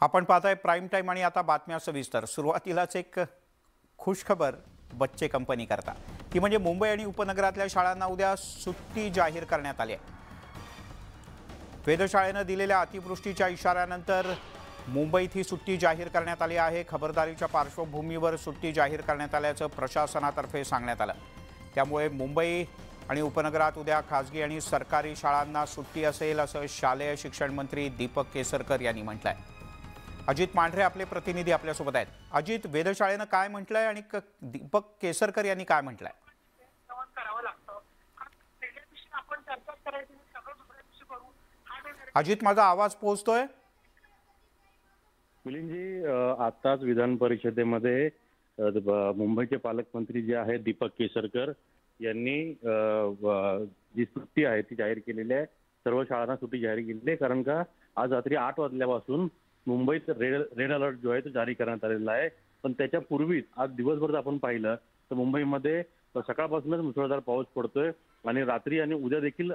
आपण पाहताय prime time आणि आता बातम्या सविस्तर। सुरुवातीलाच एक खुशखबर बच्चे कंपनी करता, ती म्हणजे मुंबई आणि उपनगरातल्या शाळांना उद्या सुट्टी जाहीर करण्यात आली आहे। वेधशाळेने दिलेल्या अतिवृष्टीच्या इशाऱ्यानंतर मुंबईत ही सुट्टी जाहीर करण्यात आली आहे। खबरदारीच्या पार्श्वभूमीवर सुट्टी जाहीर करण्यात आल्याचं प्रशासनातर्फे सांगण्यात आलं। त्यामुळे मुंबई आणि उपनगरात उद्या खासगी आणि सरकारी शाळांना सुट्टी असेल असं शालेय शिक्षण मंत्री दीपक केसरकर यांनी म्हटलंय। अजित मांढरे आपले प्रतिनिधी आपल्यासोबत आहेत। अजित, वेधशाळेने काय म्हटलंय आणि दीपक केसरकर यांनी काय म्हटलंय? अजित, माझा आवाज पोहोचतोय? मिलिंदजी, आताच विधान परिषदेमध्ये मुंबईचे पालकमंत्री जे आहेत दीपक केसरकर यांनी जी सुट्टी आहे ती जाहीर केलेली आहे। सर्व शाळांना सुट्टी जाहीर केलेली आहे, कारण का आज रात्री 8 वाजल्यापासून मुंबईत रेड अलर्ट जो आहे तो जारी करण्यात आलेला आहे। पण त्याच्या पूर्वीच आज दिवसभर आपण पाहिलं तर मुंबईमध्ये सकाळपासूनच मुसळधार पाऊस पडतोय आणि रात्री आणि उद्या देखील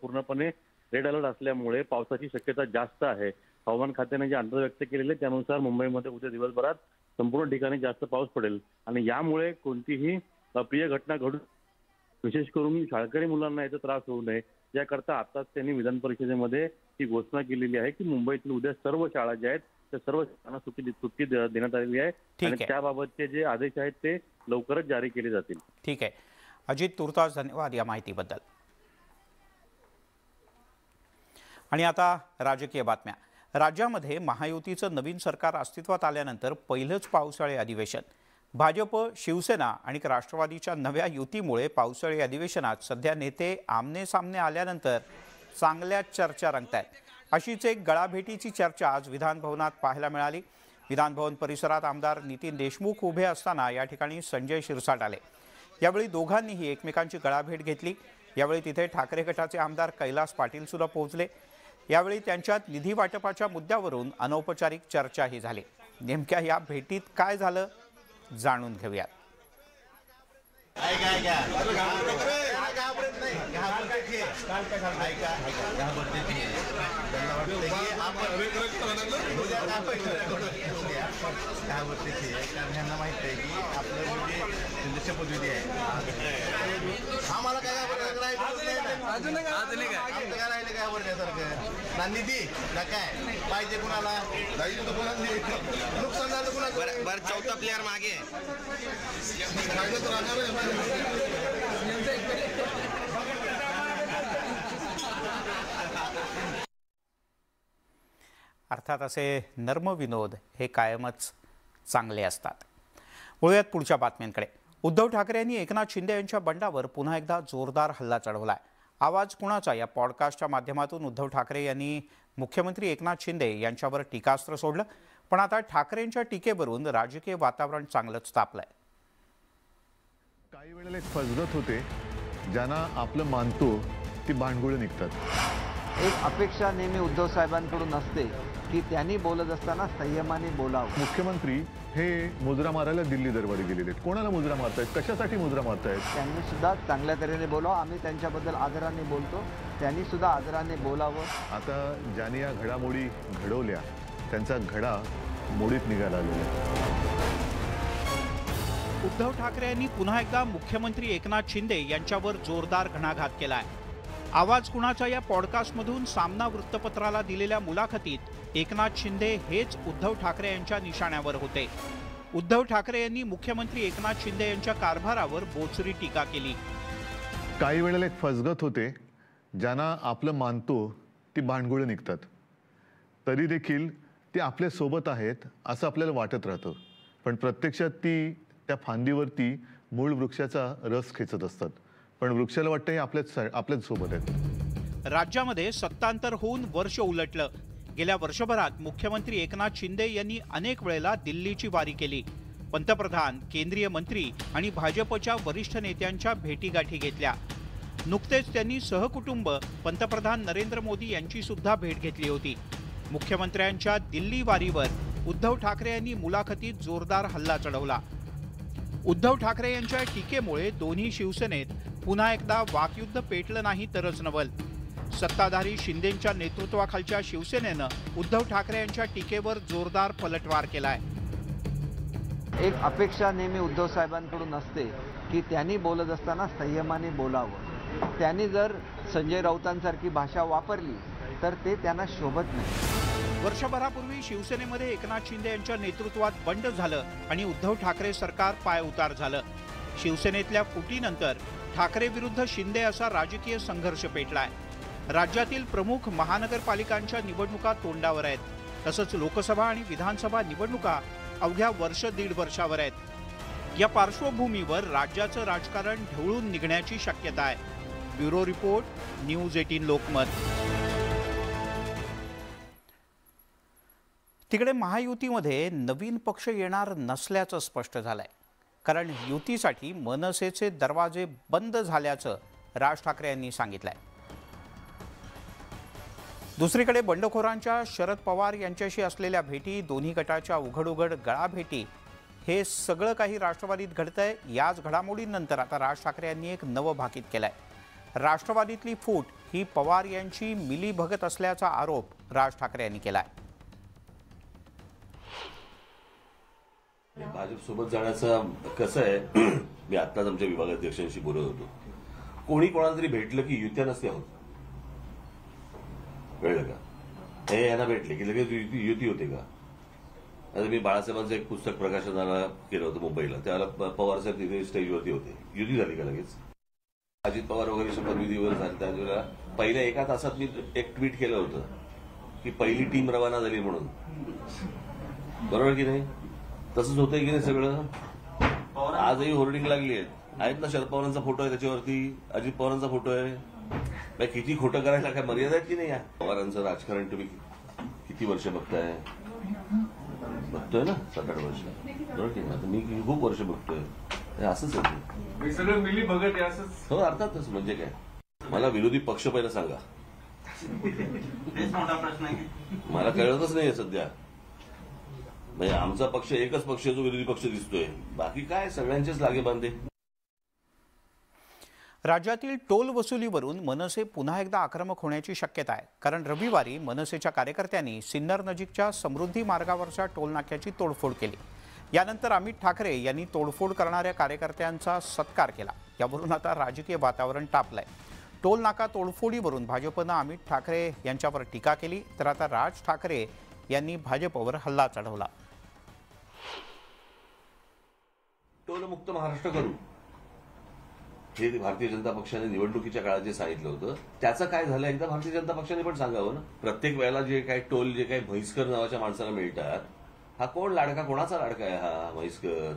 पूर्णपणे रेड अलर्ट असल्यामुळे पावसाची शक्यता जास्त आहे। हवामान खात्याने जे अंदाज व्यक्त केलेले त्यानुसार मुंबईमध्ये उद्या दिवसभरात संपूर्ण ठिकाणी जास्त पाऊस पडेल आणि यामुळे कोणतीही अप्रिय घटना घडू, विशेष करून शाळकरी मुलांना याचा त्रास होऊ नये याकरता आताच त्यांनी विधान परिषदेमध्ये ही घोषणा केलेली आहे की मुंबईतील उद्या सर्व शाळा ज्या आहेत त्या सर्व शाळांना सुट्टी देण्यात आलेली आहे आणि त्याबाबतचे जे आदेश आहेत ते लवकरच जारी केले जातील। ठीक आहे अजित, तुर्तास धन्यवाद या माहितीबद्दल। आणि आता राजकीय बातम्या। राज्यामध्ये महायुतीचं नवीन सरकार अस्तित्वात आल्यानंतर पहिलंच पावसाळी अधिवेशन। भाजप, शिवसेना आणि राष्ट्रवादीच्या नव्या युतीमुळे पावसाळी अधिवेशनात सध्या नेते आमने सामने आल्यानंतर चांगल्या चर्चा रंगतायत। अशीच एक गळाभेटीची चर्चा आज विधानभवनात पाहायला मिळाली। विधानभवन परिसरात आमदार नितीन देशमुख उभे असताना या ठिकाणी संजय शिरसाट आले। यावेळी दोघांनीही एकमेकांची गळाभेट घेतली। यावेळी तिथे ठाकरे गटाचे आमदार कैलास पाटील सुद्धा पोहोचले। यावेळी त्यांच्यात निधी वाटपाच्या मुद्द्यावरून अनौपचारिक चर्चाही झाली। नेमक्या या भेटीत काय झालं जाणून घेऊयात। पाहिजे कुणाला नुकसान झालं कुणाला चौथा प्लेअर मागे अर्थात असे नर्म विनोद हे कायमच चांगले असतात। वळूयात पुढच्या बातम्यांकडे। उद्धव ठाकरे यांनी एकनाथ शिंदे यांच्या बंडावर पुन्हा एकदा जोरदार हल्ला चढवलाय। आवाज कुणाचा या पॉडकास्टच्या माध्यमातून उद्धव ठाकरे यांनी मुख्यमंत्री एकनाथ शिंदे यांच्यावर टीकास्त्र सोडलं। पण आता ठाकरेंच्या टीकेवरून राजकीय वातावरण चांगलंच तापलंय। काही वेळेला एक फसगत होते, ज्यांना आपलं मानतो ती भांडगुळं निघतात। एक अपेक्षा नेहमी उद्धव साहेबांकडून असते की त्यांनी बोलत असताना संयमाने बोलावं। मुख्यमंत्री हे मुजरा मारायला दिल्ली दरबारी गेलेले आहेत। कोणाला मुजरा मारतायत, कशासाठी मुजरा मारतायत? त्यांनी सुद्धा चांगल्या तऱ्हेने बोलावं। आम्ही त्यांच्याबद्दल आदराने बोलतो, त्यांनी सुद्धा आदराने बोलावं। आता ज्यांनी या घडामोडी घडवल्या त्यांचा घडा मोडीत निघाला आलेला। उद्धव ठाकरे यांनी पुन्हा एकदा मुख्यमंत्री एकनाथ शिंदे यांच्यावर जोरदार घणाघात केलाय। आवाज कुणाचा या पॉडकास्टमधून सामना वृत्तपत्राला दिलेल्या मुलाखतीत एकनाथ शिंदे हेच उद्धव ठाकरे यांच्या निशाण्यावर होते। उद्धव ठाकरे यांनी मुख्यमंत्री एकनाथ शिंदे यांच्या कारभारावर बोचरी टीका केली। काही वेळेला एक फसगत होते, ज्यांना आपलं मानतो ती भांडगुळं निघतात। तरी देखील ते आपल्या सोबत आहेत असं आपल्याला वाटत राहतं, पण प्रत्यक्षात ती त्या फांदीवरती मूळ वृक्षाचा रस खेचत असतात। पण वृक्षाला वाटतं हे आपल्याच सोबत आहेत। राज्यामध्ये सत्तांतर होऊन वर्ष उलटलं। गेल्या वर्षभरात मुख्यमंत्री एकनाथ शिंदे यांनी अनेक वेळेला दिल्लीची वारी केली। पंतप्रधान, केंद्रीय मंत्री आणि भाजपच्या वरिष्ठ नेत्यांच्या भेटीगाठी घेतल्या। नुकतेच त्यांनी सहकुटुंब पंतप्रधान नरेंद्र मोदी यांची सुद्धा भेट घेतली होती। मुख्यमंत्र्यांच्या दिल्ली वारीवर उद्धव ठाकरे यांनी मुलाखतीत जोरदार हल्ला चढवला। उद्धव ठाकरे यांच्या टीकेमुळे दोन्ही शिवसेनेत पुन्हा एकदा वाकयुद्ध पेटलं नाही तरच नवल। सत्ताधारी शिंदेंच्या नेतृत्वाखालच्या शिवसेनेनं उद्धव ठाकरे यांच्या टीकेवर जोरदार पलटवार केलाय। एक अपेक्षा नेहमी उद्धव साहेबांकडून असते की त्यांनी बोलत असताना संयमाने बोलावं। त्यांनी जर संजय राऊतांसारखी भाषा वापरली तर ते त्यांना शोभत नाही। वर्षभरापूर्वी शिवसेनेमध्ये एकनाथ शिंदे यांच्या नेतृत्वात बंड झालं आणि उद्धव ठाकरे सरकार पायउतार झालं। शिवसेनेतल्या फुटीनंतर ठाकरे विरुद्ध शिंदे असा राजकीय संघर्ष पेटलाय। राज्यातील प्रमुख महानगरपालिकांच्या निवडणुका तोंडावर आहेत। तसंच लोकसभा आणि विधानसभा निवडणुका अवघ्या दीड वर्षावर आहेत। या पार्श्वभूमीवर राज्याचं राजकारण ढवळून निघण्याची शक्यता आहे। Bureau report, news 18 Lokmat. तिकडे महायुतीमध्ये नवीन पक्ष येणार नसल्याचं स्पष्ट झालंय, कारण युतीसाठी मनसेचे दरवाजे बंद झाल्याचं राज ठाकरे यांनी सांगितलंय। दुसरीकडे बंडखोरांच्या शरद पवार यांच्याशी असलेल्या भेटी, दोन्ही गटाच्या उघड गळाभेटी, हे सगळं काही राष्ट्रवादीत घडतंय। याच घडामोडींनंतर आता राज ठाकरे यांनी एक नवं भाकीत केलंय। राष्ट्रवादीतली फूट ही पवार यांची मिलीभगत असल्याचा आरोप राज ठाकरे यांनी केलाय। भाजप सोबत जाण्याचं कसं आहे, मी आत्ताच आमच्या विभागाध्यक्षांशी बोलत होतो, कोणी कोणाला तरी भेटलं की युत्या नसते होत, कळलं का? हे यांना भेटले की लगेच युती होते का? आता मी बाळासाहेबांचं एक पुस्तक प्रकाशनाला केलं होतं मुंबईला, त्यावेळेला पवार साहेब तिथे स्टेजवरती होते, युती झाली का लगेच? अजित पवार वगैरे शपथविधीवर झाले त्यावेळेला पहिल्या एका तासात मी एक ट्विट केलं होतं की पहिली टीम रवाना झाली म्हणून, बरोबर की नाही? तसंच होतंय की नाही सगळं? आजही होर्डिंग लागली आहेत ना, शरद पवारांचा फोटो आहे त्याच्यावरती, अजित पवारांचा फोटो आहे। किती खोटं करायला काय मर्यादा आहेत की नाही? पवारांचं राजकारण तुम्ही किती वर्ष बघताय? बघतोय ना, 7-8 वर्ष, बरोबर की नाही? मी खूप वर्ष बघतोय, असंच आहे सगळं मिली बघत आहे असंच। हो, अर्थातच, म्हणजे काय? मला विरोधी पक्ष पहिला सांगा, मोठा प्रश्न आहे। मला कळतच नाहीये सध्या। म्हणजे आमचा पक्ष एकच पक्ष जो विरोधी पक्ष दिसतोय, बाकी काय सगळ्यांचेच लागे बांधे। राज्यातील टोल वसुलीवरून मनसे पुन्हा एकदा आक्रमक होण्याची शक्यता आहे, कारण रविवारी मनसेच्या कार्यकर्त्यांनी सिन्नर नजीकच्या समृद्धी मार्गावरच्या टोल नाक्याची तोडफोड केली। यानंतर अमित ठाकरे यांनी तोडफोड करणाऱ्या कार्यकर्त्यांचा सत्कार केला। यावरून आता राजकीय वातावरण तापलंय। टोल नाका तोडफोडीवरून भाजपनं अमित ठाकरे यांच्यावर टीका केली, तर आता राज ठाकरे यांनी भाजपवर हल्ला चढवला। टोलमुक्त महाराष्ट्र करू, हे भारतीय जनता पक्षाने निवडणुकीच्या काळात जे सांगितलं होतं त्याचं काय झालं एकदा भारतीय जनता पक्षाने पण सांगावं ना। प्रत्येक वेळेला जे काही टोल जे काही म्हैसकर नावाच्या माणसाला मिळतात, हा कोण लाडका, कोणाचा लाडका आहे हा म्हैसकर?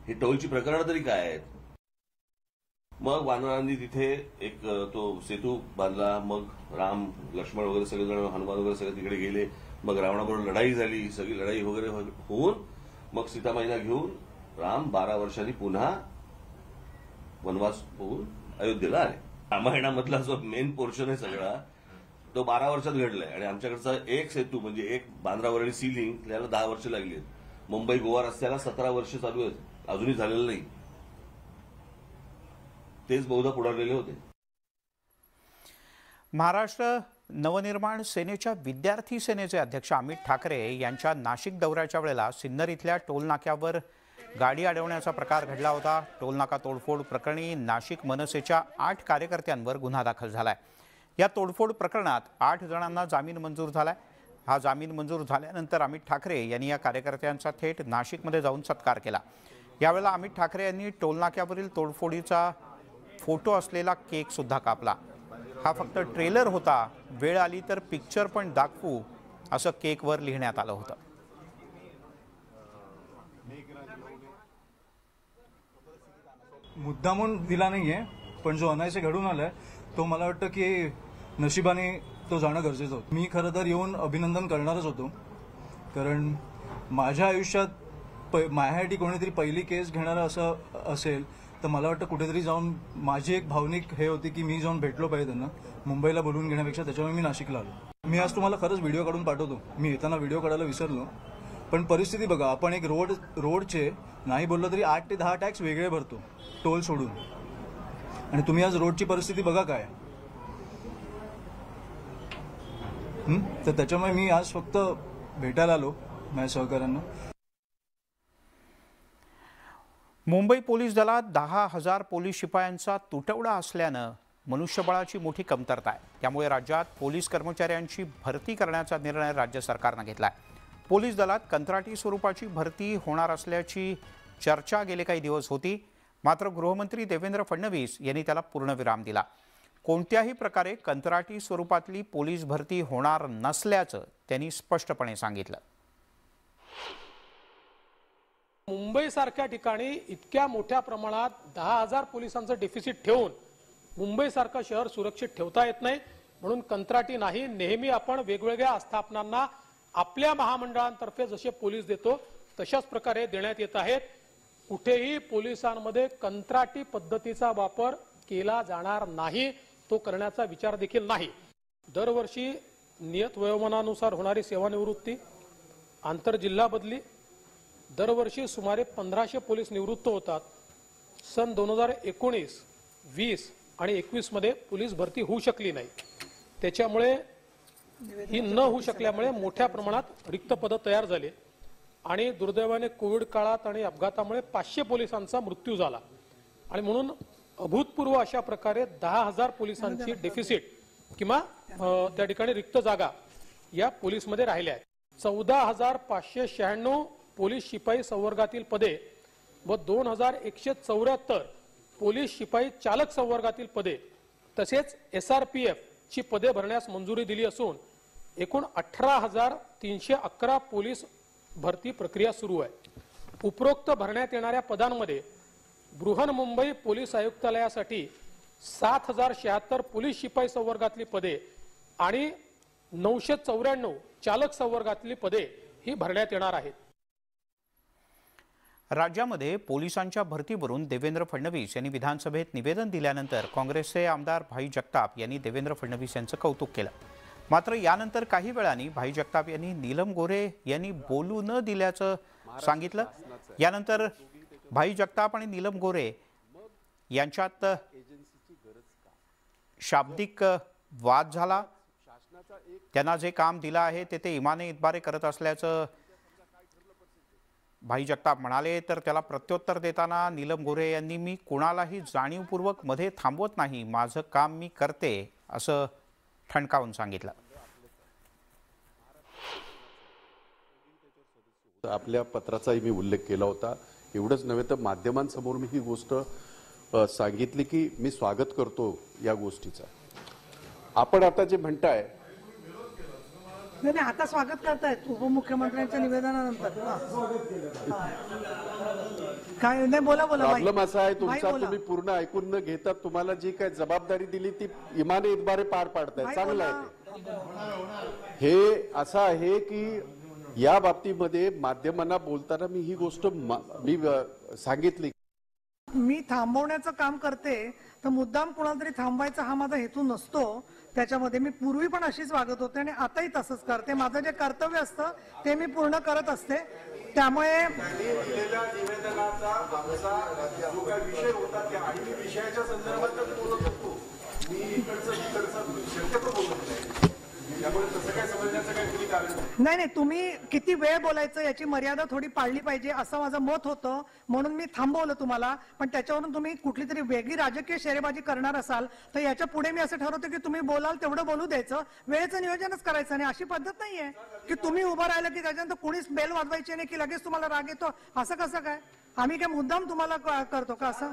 हे टोलची प्रकरणं तरी काय आहेत? मग वानरांनी तिथे एक तो सेतू बांधला, मग राम लक्ष्मण वगैरे सगळेजण, हनुमान वगैरे सगळे तिकडे गेले, मग रावणाबरोबर लढाई झाली, सगळी लढाई वगैरे होऊन मग सीतामाईला घेऊन राम 12 वर्षांनी पुन्हा वनवास होऊन अयोध्येला आले। रामायणामधला जो मेन पोर्शन आहे सगळा तो 12 वर्षात घडलाय, आणि आमच्याकडचा एक सेतू म्हणजे एक बांद्रावरळी सी लिंक त्याला 10 वर्ष लागली आहेत। मुंबई गोवा रस्त्याला 17 वर्ष चालू आहेत, अजूनही झालेलं नाही। तेच बहुधा पुढारलेले होते। महाराष्ट्र नवनिर्माण सेनेच्या विद्यार्थी सेनेचे अध्यक्ष अमित ठाकरे यांच्या नाशिक दौऱ्याच्या वेळेला सिन्नर इथल्या टोलनाक्यावर गाडी अडवण्याचा प्रकार घडला होता। टोलनाका तोडफोड प्रकरणी नाशिक मनसेच्या 8 कार्यकर्त्यांवर गुन्हा दाखल झालाय। या तोडफोड प्रकरणात 8 जणांना जामीन मंजूर झालाय। हा जामीन मंजूर झाल्यानंतर अमित ठाकरे यांनी या कार्यकर्त्यांचा थेट नाशिकमध्ये जाऊन सत्कार केला। यावेळेला अमित ठाकरे यांनी टोलनाक्यावरील तोडफोडीचा फोटो असलेला केक सुद्धा कापला। हा फक्त ट्रेलर होता, वेळ आली तर पिक्चर पण दाखवू, असं केकवर लिहिण्यात आलं होतं। मुद्दामून दिला नाहीये, पण जो अनायसे घडून आलाय तो मला वाटतं की नशिबाने तो जाणं गरजेचं होतं। मी खरं तर येऊन अभिनंदन करणारच होतो, कारण माझ्या आयुष्यात माझ्यासाठी कोणीतरी पहिली केस घेणारं असं असेल तर मला वाटतं कुठेतरी जाऊन माझी एक भावनिक हे होती की मी जाऊन भेटलो पाहिजे त्यांना, मुंबईला बोलवून घेण्यापेक्षा। त्याच्यामुळे मी नाशिकला आलो। मी आज तुम्हाला खरंच व्हिडिओ काढून पाठवतो, मी येताना व्हिडिओ काढायला विसरलो, पण परिस्थिती बघा, आपण एक रोडचे नाही बोललो तरी 8 ते 10 टॅक्स वेगळे भरतो टोल सोडून, आणि तुम्ही आज रोडची परिस्थिती बघा काय. तर त्याच्यामुळे मी आज फक्त भेटायला आलो माझ्या सहकाऱ्यांना. मुंबई पोलीस दलात 10,000 पोलीस शिपायांचा तुटवडा असल्यानं मनुष्यबळाची मोठी कमतरता आहे. त्यामुळे राज्यात पोलीस कर्मचाऱ्यांची भरती करण्याचा निर्णय राज्य सरकारनं घेतला आहे. पोलीस दलात कंत्राटी स्वरूपाची भरती होणार असल्याची चर्चा गेले काही दिवस होती. मात्र गृहमंत्री देवेंद्र फडणवीस यांनी त्याला पूर्णविराम दिला. कोणत्याही प्रकारे कंत्राटी स्वरूपातली पोलीस भरती होणार नसल्याचं त्यांनी स्पष्टपणे सांगितलं. मुंबईसारख्या ठिकाणी इतक्या मोठ्या प्रमाणात 10,000 पोलिसांचं डेफिसिट ठेवून मुंबईसारखं शहर सुरक्षित ठेवता येत नाही. म्हणून कंत्राटी नाही, नेहमी आपण वेगवेगळ्या आस्थापनांना आपल्या महामंडळांतर्फे जसे पोलीस देतो तशाच प्रकारे देण्यात येत आहेत. कुठेही पोलिसांमध्ये कंत्राटी पद्धतीचा वापर केला जाणार नाही, तो करण्याचा विचार देखील नाही. दरवर्षी नियत वयोमानानुसार होणारी सेवानिवृत्ती, आंतरजिल्हा बदली, दरवर्षी सुमारे 1500 पोलीस निवृत्त होतात. सन 2019, 20 आणि 21 मध्ये पोलीस भरती होऊ शकली नाही. त्याच्यामुळे ही न होऊ शकल्यामुळे मोठ्या प्रमाणात रिक्त पदं तयार झाली आणि दुर्दैवाने कोविड काळात आणि अपघातामुळे 500 पोलिसांचा मृत्यू झाला. आणि म्हणून अभूतपूर्व अशा प्रकारे 10,000 पोलिसांची डेफिसिट किंवा त्या ठिकाणी रिक्त जागा या पोलीसमध्ये राहिल्या आहेत. 14,596 पोलीस शिपाई संवर्गातील पदे व 2,174 पोलीस शिपाई चालक संवर्गातील पदे तसेच SRPF ची पदे भरण्यास मंजुरी दिली असून एकूण 18,311 पोलीस भरती प्रक्रिया सुरू आहे. उपरोक्त भरण्यात येणाऱ्या पदांमध्ये बृहन्मुंबई पोलीस आयुक्तालयासाठी 7,076 पोलीस शिपाई संवर्गातली पदे आणि 994 चालक संवर्गातली पदे ही भरण्यात येणार आहेत. राज्यामध्ये पोलिसांच्या भरतीवरून देवेंद्र फडणवीस यांनी विधानसभेत निवेदन दिल्यानंतर काँग्रेसचे आमदार भाई जगताप यांनी देवेंद्र फडणवीस यांचं कौतुक केलं. मात्र यानंतर काही वेळांनी भाई जगताप यांनी नीलम गोऱ्हे यांनी बोलू न दिल्याचं सांगितलं. यानंतर भाई जगताप आणि नीलम गोऱ्हे यांच्यात शाब्दिक वाद झाला. त्यांना जे काम दिलं आहे ते इमाने इतबारे करत असल्याचं भाई जगताप म्हणाले. तर त्याला प्रत्युत्तर देताना नीलम गोऱ्हे यांनी मी कुणालाही जाणीवपूर्वक मध्ये थांबवत नाही, माझं काम मी करते असं ठणकावून सांगितलं. आपल्या पत्राचाही मी उल्लेख केला होता. एवढंच नव्हे तर माध्यमांसमोर मी ही गोष्ट सांगितली की मी स्वागत करतो या गोष्टीचा. आपण आता जे म्हणताय नाही, आता स्वागत करतायत उपमुख्यमंत्र्यांच्या निवेदनानंतर. काय नाही, बोला बोला. प्रॉब्लेम असा आहे तुमचा, तुम्ही पूर्ण ऐकून न घेता तुम्हाला जी काय जबाबदारी दिली ती इमाने इतबारे पार पाडताय. चांगलं आहे. हे असं आहे की या बाबतीमध्ये माध्यमांना बोलताना मी ही गोष्ट मी सांगितली. मी थांबवण्याचं काम करते तर मुद्दाम कुणाला तरी थांबवायचा हा माझा हेतू नसतो. त्याच्यामध्ये मी पूर्वी पण अशीच वागत होते आणि आताही तसंच करते. माझं जे कर्तव्य असतं ते मी पूर्ण करत असते. त्यामुळे नाही, तुम्ही किती वेळ बोलायचं याची मर्यादा थोडी पाळली पाहिजे असं माझं मत होतं. म्हणून मी थांबवलं तुम्हाला. पण त्याच्यावरून तुम्ही कुठली तरी वेगळी राजकीय शेरेबाजी करणार असाल तर याच्या पुढे मी असं ठरवतो की तुम्ही बोलाल तेवढं बोलू द्यायचं, वेळेचं नियोजनच करायचं नाही. अशी पद्धत नाहीये की तुम्ही उभं राहिलं की त्याच्यानंतर कुणीच बेल वाजवायची नाही की लगेच तुम्हाला राग येतो. असं कसं काय? आम्ही काय मुद्दाम तुम्हाला करतो का असं?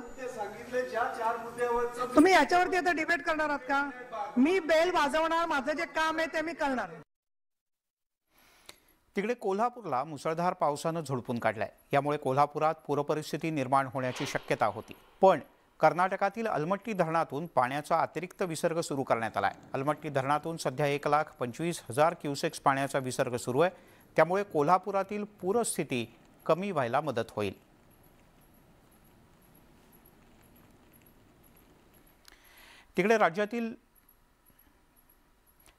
तुम्ही याच्यावरती आता डिबेट करणार आहात का? मी बेल वाजवणार, माझं जे काम आहे ते मी करणार. तिकडे कोल्हापूरला मुसळधार पावसानं झोडपून काढलाय. यामुळे कोल्हापुरात पूरपरिस्थिती निर्माण होण्याची शक्यता होती. पण कर्नाटकातील अलमट्टी धरणातून पाण्याचा अतिरिक्त विसर्ग सुरू करण्यात आलाय. अलमट्टी धरणातून सध्या 1,25,000 क्युसेक्स पाण्याचा विसर्ग सुरू आहे. त्यामुळे कोल्हापुरातील पूरस्थिती कमी व्हायला मदत होईल.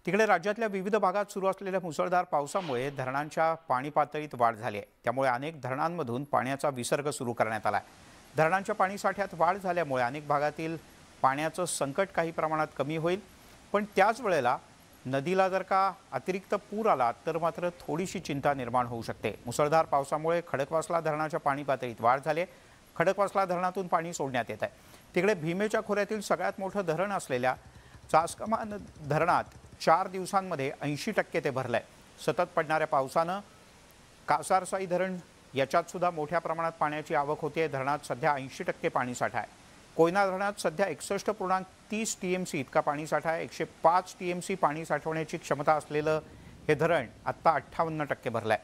तिकडे राज्यातल्या विविध भागात सुरू असलेल्या मुसळधार पावसामुळे धरणांच्या पाणी पातळीत वाढ झाली आहे. त्यामुळे अनेक धरणांमधून पाण्याचा विसर्ग सुरू करण्यात आला आहे. धरणांच्या पाणीसाठ्यात वाढ झाल्यामुळे अनेक भागातील पाण्याचं संकट काही प्रमाणात कमी होईल, पण त्याच वेळेला नदीला जर का अतिरिक्त पूर आला तर मात्र थोडीशी चिंता निर्माण होऊ शकते। मुसळधार पावसामुळे खडकवासला धरणाच्या पाणी पातळीत वाढ झाली। खडकवासला धरणातून पाणी सोडण्यात येत आहे। तिकडे भीमेच्या खोऱ्यातील सगळ्यात मोठं धरण असलेल्या चासकमान धरणात 4 दिवसांमध्ये 80% ते भरलंय। सतत पडणाऱ्या पावसानं कासारसाई धरण याच्यात सुद्धा मोठ्या प्रमाणात पाण्याची आवक होते। धरणात सध्या 80% पाणीसाठा आहे। कोयना धरणात सध्या 61.30 TMC इतका पाणीसाठा आहे। 105 TMC पाणी साठवण्याची क्षमता असलेलं हे धरण आत्ता 58% भरलंय।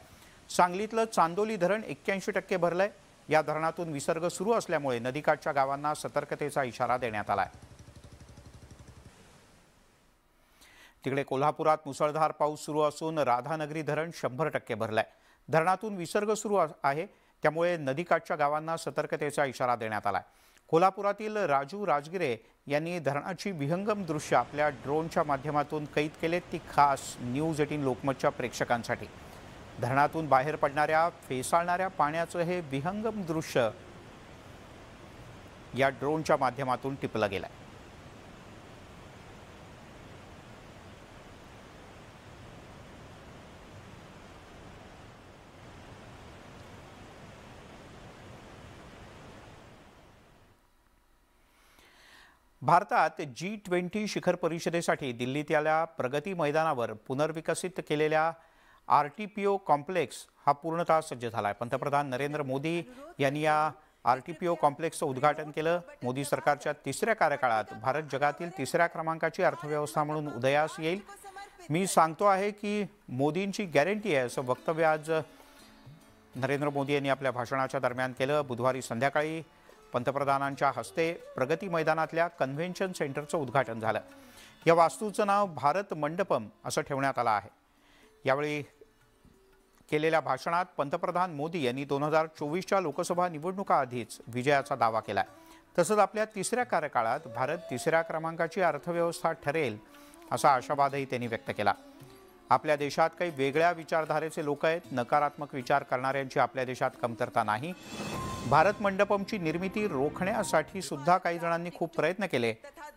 सांगलीतलं चांदोली धरण 81% भरलंय। या धरणातून विसर्ग सुरू असल्यामुळे नदीकाठच्या गावांना सतर्कतेचा इशारा देण्यात आलाय। तिकडे कोल्हापुरात मुसळधार पाऊस सुरू असून राधानगरी धरण 100% भरलंय। धरणातून विसर्ग सुरू आहे, त्यामुळे नदीकाठच्या गावांना सतर्कतेचा इशारा देण्यात आलाय। कोल्हापुरातील राजू राजगिरे यांनी धरणाची विहंगम दृश्य आपल्या ड्रोनच्या माध्यमातून कैद केलेत, ती खास न्यूज 18 लोकमतच्या प्रेक्षकांसाठी। धरणातून बाहेर पडणाऱ्या फेसाळणाऱ्या पाण्याचं हे विहंगम दृश्य या ड्रोनच्या माध्यमातून टिपलं गेलंय। भारतात G20 शिखर परिषदेसाठी दिल्लीतल्या प्रगती मैदानावर पुनर्विकसित केलेल्या RTPO कॉम्प्लेक्स हा पूर्णतः सज्ज झालाय। पंतप्रधान नरेंद्र मोदी यांनी या RTPO कॉम्प्लेक्सचं उद्घाटन केलं। मोदी सरकारच्या 3ऱ्या कार्यकाळात भारत जगातील 3ऱ्या क्रमांकाची अर्थव्यवस्था म्हणून उदयास येईल। मी सांगतो आहे की मोदींची गॅरंटी आहे, असं वक्तव्य आज नरेंद्र मोदी यांनी आपल्या भाषणाच्या दरम्यान केलं। बुधवारी संध्याकाळी पंतप्रधानांच्या हस्ते प्रगती मैदानातल्या कन्व्हेन्शन सेंटरचं उद्घाटन झालं। या वास्तूचं नाव भारत मंडपम असं ठेवण्यात आलं आहे। यावेळी केलेल्या भाषणात पंतप्रधान मोदी यांनी 2024च्या लोकसभा निवडणुकाआधीच विजयाचा दावा केला। तसंच आपल्या 3ऱ्या कार्यकाळात भारत 3ऱ्या क्रमांकाची अर्थव्यवस्था ठरेल असा आशावादही त्यांनी व्यक्त केला। आपल्या देशात काही वेगळ्या विचारधारेचे लोक आहेत, नकारात्मक विचार करणाऱ्यांची आपल्या देशात कमतरता नाही। भारत मंडपमची निर्मिती रोखण्यासाठी सुद्धा काही जणांनी खूप प्रयत्न केले,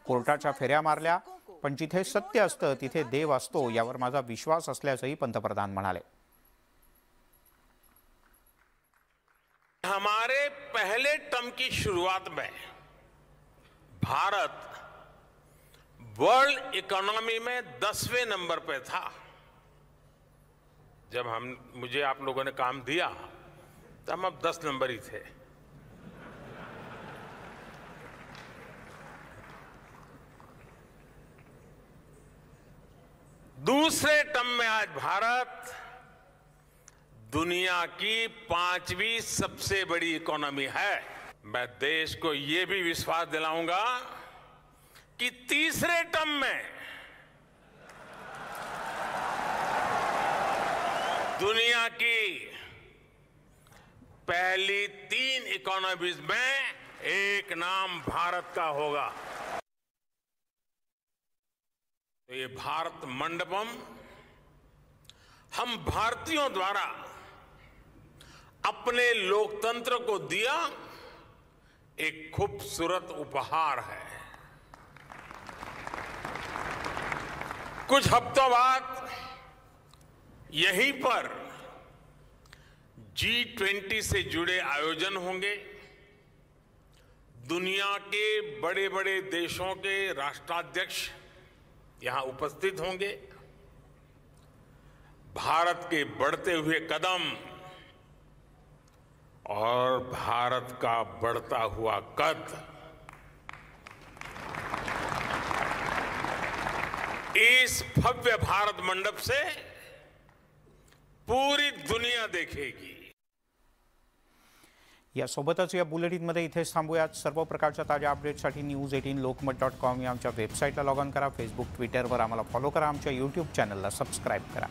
कोर्टाच्या फेऱ्या मारल्या, पण जिथे सत्य असतं तिथे देव असतो यावर माझा विश्वास असल्याचंही पंतप्रधान म्हणाले। हमारे पहले टर्म की शुरुआत में भारत वर्ल्ड इकोनॉमी में 10वें नंबर पे था। जब मुझे आप लोगों ने काम दिया तो हम अब 10 नंबर ही थे। दूसरे टर्म में आज भारत दुनिया की 5वीं सबसे बड़ी इकोनॉमी है। मैं देश को यह भी विश्वास दिलाऊंगा कि तीसरे टर्म में दुनिया की पहली 3 इकोनॉमीज में एक नाम भारत का होगा। तो ये भारत मंडपम हम भारतीयों द्वारा अपने लोकतंत्र को दिया एक खूबसूरत उपहार है। कुछ हफ्तों बाद यहीं पर G20 से जुड़े आयोजन होंगे। दुनिया के बड़े बड़े देशों के राष्ट्राध्यक्ष यहां उपस्थित होंगे। भारत के बढ़ते हुए कदम और भारत का बढ़ता हुआ कद, इस भव्य भारत मंडप से पूरी दुनिया देखेगी। यासोबतच या बुलेटिनमध्ये इथेच थांबूयात। सर्व प्रकारच्या ताज्या अपडेट्ससाठी news18lokmat.com या आमच्या वेबसाईटला लॉग ऑन करा। फेसबुक, ट्विटरवर आम्हाला फॉलो करा। आमच्या YouTube चॅनलला सबस्क्राईब करा।